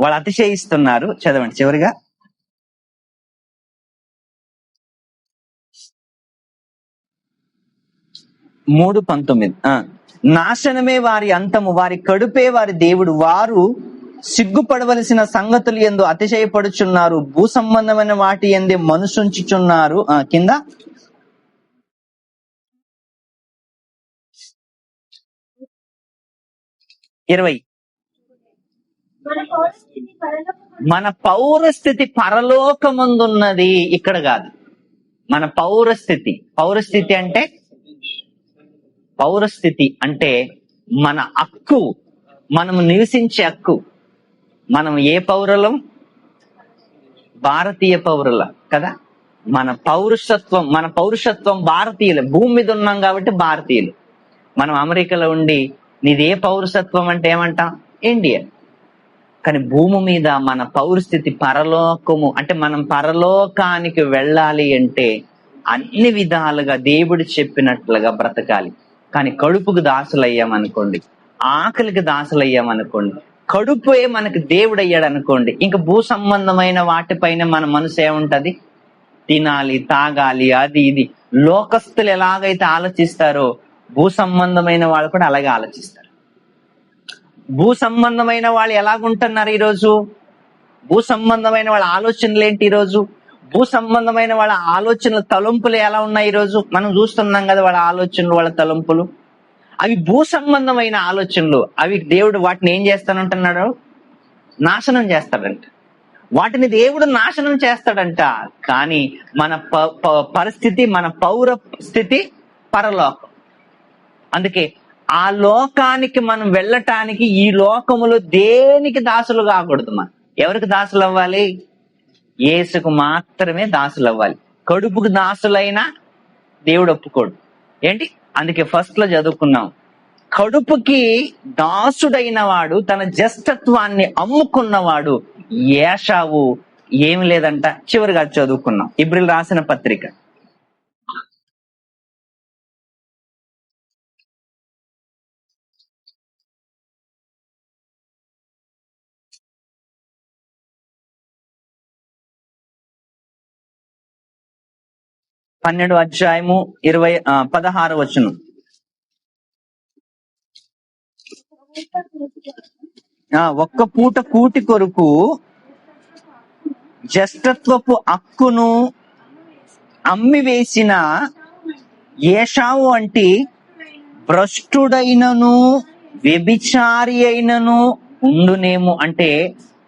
వాళ్ళు అతిశయిస్తున్నారు. చదవండి చివరిగా. 3:19. నాశనమే వారి అంతము, వారి కడుపే వారి దేవుడు, వారు సిగ్గుపడవలసిన సంగతులు యందు అతిశయపడుచున్నారు, భూ సంబంధమైన వాటి యందే మనసుంచుచున్నారు. కింద 20. మన పౌరస్థితి పరలోకమందున్నది, ఇక్కడ కాదు. మన పౌరస్థితి అంటే మన హక్కు, మనము నివసించే హక్కు. మనం ఏ పౌరులం? భారతీయ పౌరుల కదా. మన పౌరుషత్వం భారతీయులు. భూమి మీద ఉన్నాం కాబట్టి భారతీయులు. మనం అమెరికాలో ఉండి నీదే పౌరసత్వం అంటే ఏమంటాం? ఇండియన్. కానీ భూమి మీద మన పౌరస్థితి పరలోకము. అంటే మనం పరలోకానికి వెళ్ళాలి అంటే అన్ని విధాలుగా దేవుడు చెప్పినట్లుగా బ్రతకాలి. కానీ కడుపుకు దాసులయ్యామనుకోండి, ఆకలికి దాసులయ్యామనుకోండి, కడుపే మనకి దేవుడు అయ్యాడు అనుకోండి, ఇంకా భూ సంబంధమైన వాటిపైన మన మనసు ఏముంటది? తినాలి, తాగాలి, అది ఇది. లోకస్తులు ఎలాగైతే ఆలోచిస్తారో భూ సంబంధమైన వాళ్ళు కూడా అలాగే ఆలోచిస్తారు. భూ సంబంధమైన వాళ్ళు ఎలాగుంటున్నారు ఈరోజు? భూ సంబంధమైన వాళ్ళ ఆలోచనలు ఏంటి ఈరోజు? భూ సంబంధమైన వాళ్ళ ఆలోచనల తలంపులు ఎలా ఉన్నాయి ఈరోజు? మనం చూస్తున్నాం కదా వాళ్ళ ఆలోచనలు, వాళ్ళ తలంపులు. అవి భూ సంబంధమైన ఆలోచనలు. అవి దేవుడు వాటిని ఏం చేస్తానంటున్నాడు? నాశనం చేస్తాడంట. వాటిని దేవుడు నాశనం చేస్తాడంట. కానీ మన పరిస్థితి, మన పౌర స్థితి పరలోకం. అందుకే ఆ లోకానికి మనం వెళ్ళటానికి ఈ లోకములో దేనికి దాసులు కాకూడదు. మనం ఎవరికి దాసులు అవ్వాలి? యేసుకు మాత్రమే దాసులు అవ్వాలి. కడుపుకు దాసులైనా దేవుడు ఒప్పుకోడు. ఏంటి? అందుకే ఫస్ట్ లో చదువుకున్నాం, కడుపుకి దాసుడైన వాడు, తన జ్యేష్ఠత్వాన్ని అమ్ముకున్నవాడు ఏషావు ఏమి లేదంట. చివరిగా చదువుకున్నాం ఇబ్రిల్ రాసిన పత్రిక 12 అధ్యాయము 16 వచనం. ఒక్క పూట కూటి కొరకు జ్యేష్ఠత్వపు హక్కును అమ్మి వేసిన ఏశావు వంటి భ్రష్టుడైనను వ్యభిచారి అయినను ఉండునేమో. అంటే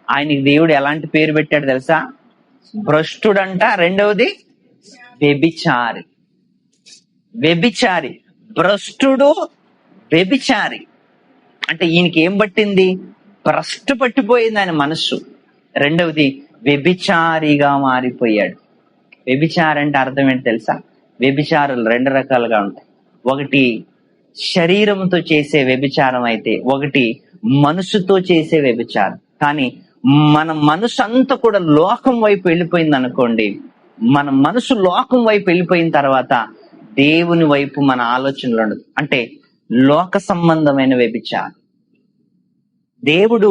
ఆయనకి దేవుడు ఎలాంటి పేరు పెట్టాడు తెలుసా? భ్రష్టుడంట, రెండవది వ్యభిచారి. వ్యభిచారి, భ్రష్టుడు, వ్యభిచారి. అంటే ఈయనకి ఏం పట్టింది? భ్రష్టు పట్టిపోయింది ఆయన మనస్సు. రెండవది వ్యభిచారిగా మారిపోయాడు. వ్యభిచారి అంటే అర్థం ఏంటి తెలుసా? వ్యభిచారులు 2 రకాలుగా ఉంటాయి. ఒకటి శరీరంతో చేసే వ్యభిచారం అయితే, ఒకటి మనసుతో చేసే వ్యభిచారం. కానీ మన మనసు అంతా కూడా లోకం వైపు వెళ్ళిపోయింది అనుకోండి. మన మనసు లోకం వైపు వెళ్ళిపోయిన తర్వాత దేవుని వైపు మన ఆలోచనలు ఉండదు. అంటే లోక సంబంధమైన వ్యభిచారం. దేవుడు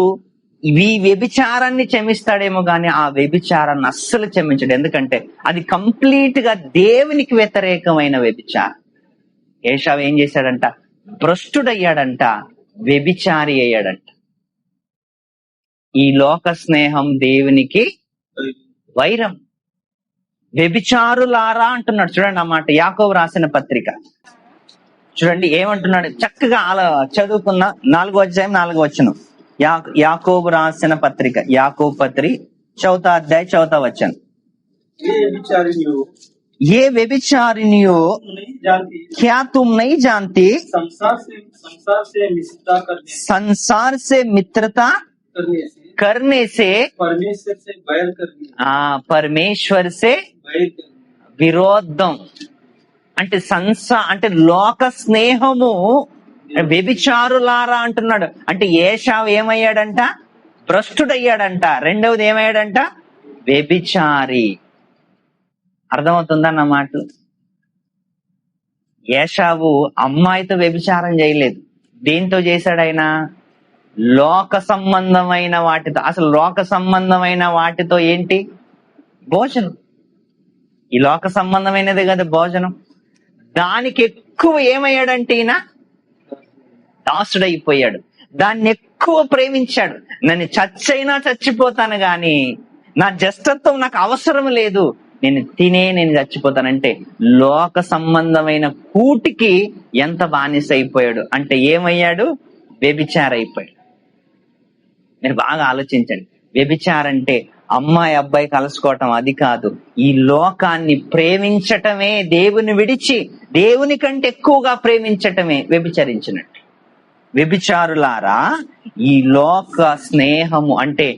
ఈ వ్యభిచారాన్ని క్షమిస్తాడేమో కానీ ఆ వ్యభిచారాన్ని అస్సలు క్షమించడు. ఎందుకంటే అది కంప్లీట్ గా దేవునికి వ్యతిరేకమైన వ్యభిచారం. ఏశావు ఏం చేశాడంట? భ్రష్టుడయ్యాడంట, వ్యభిచారి అయ్యాడంట. ఈ లోక స్నేహం దేవునికి వైరం. వ్యభిచారులారా అంటున్నాడు. చూడండి అన్నమాట. యాకోబు రాసిన పత్రిక చూడండి ఏమంటున్నాడు. చక్కగా చదువుకున్న 4వ అధ్యాయం 4వ వచనం. యాకోబు రాసిన పత్రిక, యాకోబు పత్రి 4వ అధ్యాయం 4వ వచనం. ये व्यभिचारिणियों क्या तुम नहीं जानती? संसार से मित्रता करने से परमेश्वर से విరోధం. అంటే అంటే లోక స్నేహము వ్యభిచారులారా అంటున్నాడు. అంటే ఏశావు ఏమయ్యాడంట? భ్రష్టుడయ్యాడంట. రెండవది ఏమయ్యాడంట? వ్యభిచారి. అర్థమవుతుందా నా మాట? ఏశావు అమ్మాయితో వ్యభిచారం చేయలేదు. దేంతో చేశాడు ఆయన? లోక సంబంధమైన వాటితో. అసలు లోక సంబంధమైన వాటితో ఏంటి? భోజనం. ఈ లోక సంబంధమైనదే కదా భోజనం. దానికి ఎక్కువ ఏమయ్యాడంటే ఈయన దాసుడైపోయాడు. దాన్ని ఎక్కువ ప్రేమించాడు. నన్ను చచ్చైనా చచ్చిపోతాను గాని నా జ్యేష్ఠత్వం నాకు అవసరం లేదు, నేను చచ్చిపోతానంటే లోక సంబంధమైన కూటికి ఎంత బానిస అయిపోయాడు. అంటే ఏమయ్యాడు? వ్యభిచారైపోయాడు. మీరు బాగా ఆలోచించండి. వ్యభిచారంటే అమ్మాయి అబ్బాయి కలుసుకోవటం అది కాదు. ఈ లోకాన్ని ప్రేమించటమే, దేవుని విడిచి దేవుని కంటే ఎక్కువగా ప్రేమించటమే వ్యభిచరించినట్టు. వ్యభిచారులారా, ఈ లోక స్నేహము అంటే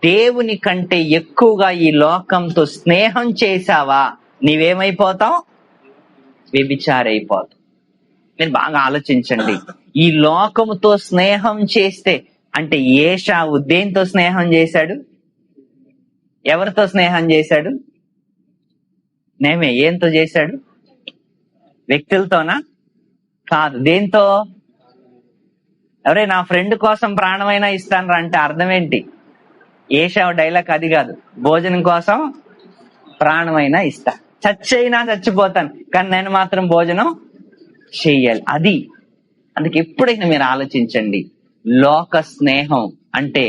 దేవుని కంటే ఎక్కువగా ఈ లోకంతో స్నేహం చేశావా, నీవేమైపోతావు? వ్యభిచారైపోతావు. మీరు బాగా ఆలోచించండి. ఈ లోకముతో స్నేహం చేస్తే అంటే ఏశావు దేంతో స్నేహం చేశాడు? ఎవరితో స్నేహం చేశాడు? ఏంతో చేశాడు? వ్యక్తులతోనా? కాదు. దేంతో? ఎవరే నా ఫ్రెండ్ కోసం ప్రాణమైనా ఇస్తాను అంటే అర్థం ఏంటి? ఏశావు డైలాగ్ అది కాదు. భోజనం కోసం ప్రాణమైనా ఇస్తా, చచ్చైనా చచ్చిపోతాను, కానీ నేను మాత్రం భోజనం చెయ్యాలి. అది అందుకే ఎప్పుడైనా మీరు ఆలోచించండి. లోక స్నేహం అంటే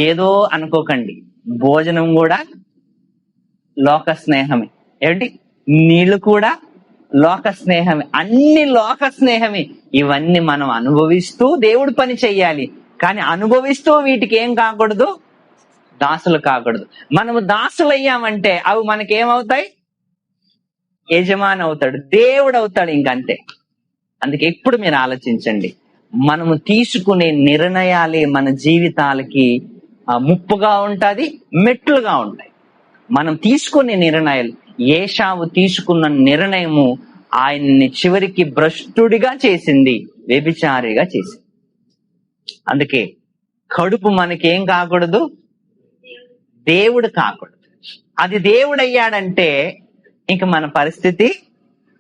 ఏదో అనుకోకండి. భోజనం కూడా లోక స్నేహమే. ఏమిటి? నీళ్లు కూడా లోక స్నేహమే. అన్ని లోక స్నేహమే. ఇవన్నీ మనం అనుభవిస్తూ దేవుడు పని చెయ్యాలి. కానీ అనుభవిస్తూ వీటికి ఏం కాకూడదు? దాసులు కాకూడదు. మనము దాసులు అయ్యామంటే అవి మనకేమవుతాయి? యజమాని అవుతాడు, దేవుడు అవుతాడు, ఇంకంతే. అందుకే ఎప్పుడు మీరు ఆలోచించండి. మనము తీసుకునే నిర్ణయాలే మన జీవితాలకి ముప్పుగా ఉంటది, మెట్లుగా ఉంటాయి. మనం తీసుకునే నిర్ణయాలు. ఏశావు తీసుకున్న నిర్ణయము ఆయన్ని చివరికి భ్రష్టుడిగా చేసింది, వ్యభిచారిగా చేసింది. అందుకే కడుపు మనకేం కాకూడదు? దేవుడు కాకూడదు. అది దేవుడు అయ్యాడంటే ఇంక మన పరిస్థితి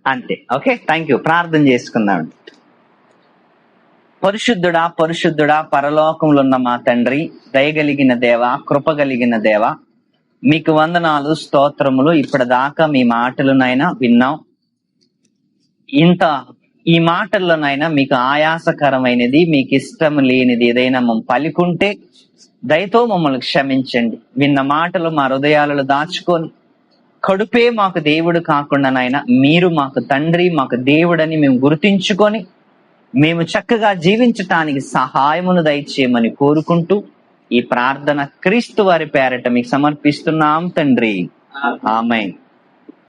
అంతే. Okay, thank you. ప్రార్థన చేసుకుందాం. పరిశుద్ధుడా, పరిశుద్ధుడా, పరలోకంలో ఉన్న మా తండ్రి, దయగలిగిన దేవ, కృపగలిగిన దేవ, మీకు వందనాలు, స్తోత్రములు. ఇప్పటిదాకా మీ మాటలునైనా విన్నాం. ఈ మాటల్లోనైనా మీకు ఆయాసకరమైనది, మీకు ఇష్టం లేనిది ఏదైనా మమ్మల్ని పలికుంటే దయతో మమ్మల్ని క్షమించండి. విన్న మాటలు మా హృదయాలలో దాచుకొని, కడుపే మాకు దేవుడు కాకుండానైనా మీరు మాకు తండ్రి, మాకు దేవుడని మేము గుర్తించుకొని మేము చక్కగా జీవించటానికి సహాయమును దయచేయమని కోరుకుంటూ ఈ ప్రార్థన క్రీస్తు వారి పేరట మీకు సమర్పిస్తున్నాం తండ్రి. ఆమేన్.